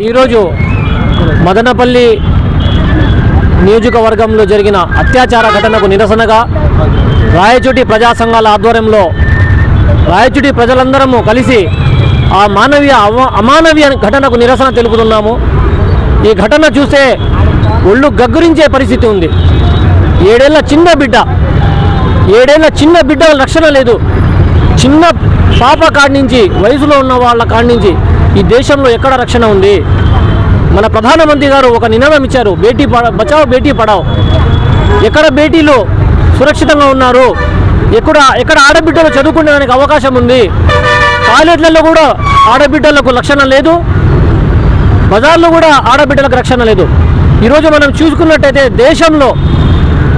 ఈరోజు మదనపల్లి నియోజకవర్గంలో జరిగిన అత్యాచార ఘటనకు నిరసనగా రాయచోటి ప్రజా సంఘాల ఆధ్వర్యంలో రాయచోటి ప్రజలందరము కలిసి ఆ అమానవీయ ఘటనకు నిరసన తెలుపుతున్నాము. ఈ ఘటన చూస్తే ఒళ్ళు గగ్గురించే పరిస్థితి ఉంది. ఏడేళ్ల చిన్న బిడ్డ రక్షణ లేదు. చిన్న పాప కాడి నుంచి వయసులో ఉన్న వాళ్ళ కాడి నుంచి ఈ దేశంలో ఎక్కడ రక్షణ ఉంది? మన ప్రధానమంత్రి గారు ఒక నినాదం ఇచ్చారు, బేటీ బచావ్ బేటీ పడావ్. ఎక్కడ బేటీలు సురక్షితంగా ఉన్నారు? ఎక్కడ ఆడబిడ్డలు చదువుకునేదానికి అవకాశం ఉంది? టాయిలెట్లలో కూడా ఆడబిడ్డలకు రక్షణ లేదు, బజార్లో కూడా ఆడబిడ్డలకు రక్షణ లేదు. ఈరోజు మనం చూసుకున్నట్టయితే దేశంలో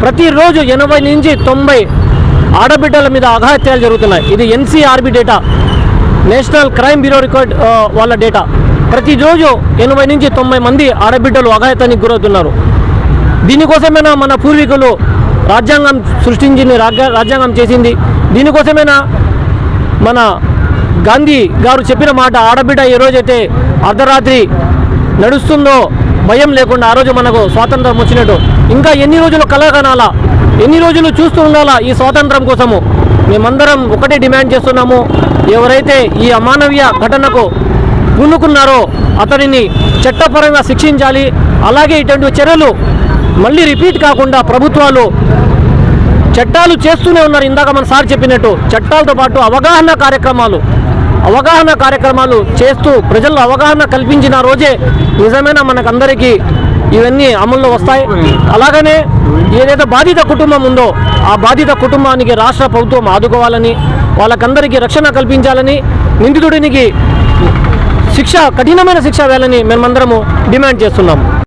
ప్రతిరోజు 80 నుంచి 90 ఆడబిడ్డల మీద అఘాయిత్యాలు జరుగుతున్నాయి. ఇది NCRB data, national crime bureau record వాళ్ళ డేటా. ప్రతిరోజు 80 నుంచి 90 మంది ఆడబిడ్డలు అఘాయితానికి గురవుతున్నారు. దీనికోసమైనా మన పూర్వీకులు రాజ్యాంగం సృష్టించింది, రాజ్యాంగం చేసింది. దీనికోసమైనా మన గాంధీ గారు చెప్పిన మాట, ఆడబిడ్డ ఏ రోజైతే అర్ధరాత్రి నడుస్తుందో భయం లేకుండా ఆ రోజు మనకు స్వాతంత్రం వచ్చినట్టు. ఇంకా ఎన్ని రోజులు కలగనాలా, ఎన్ని రోజులు చూస్తూ ఉండాలా ఈ స్వాతంత్రం కోసము? మేమందరం ఒకటే డిమాండ్ చేస్తున్నాము, ఎవరైతే ఈ అమానవీయ ఘటనకు పూనుకున్నారో అతనిని చట్టపరంగా శిక్షించాలి. అలాగే ఇటువంటి చర్యలు మళ్ళీ రిపీట్ కాకుండా ప్రభుత్వాలు చట్టాలు చేస్తూనే ఉన్నారు. ఇందాక మన సార్ చెప్పినట్టు చట్టాలతో పాటు అవగాహన కార్యక్రమాలు చేస్తూ ప్రజల్లో అవగాహన కల్పించిన రోజే నిజమైన మనకందరికీ ఇవన్నీ అమల్లో వస్తాయి. అలాగనే ఏదైతే బాధిత కుటుంబం ఉందో ఆ బాధిత కుటుంబానికి రాష్ట్ర ప్రభుత్వం ఆదుకోవాలని, వాళ్ళకందరికీ రక్షణ కల్పించాలని, నిందితుడికి కఠినమైన శిక్ష వేయాలని మేమందరము డిమాండ్ చేస్తున్నాము.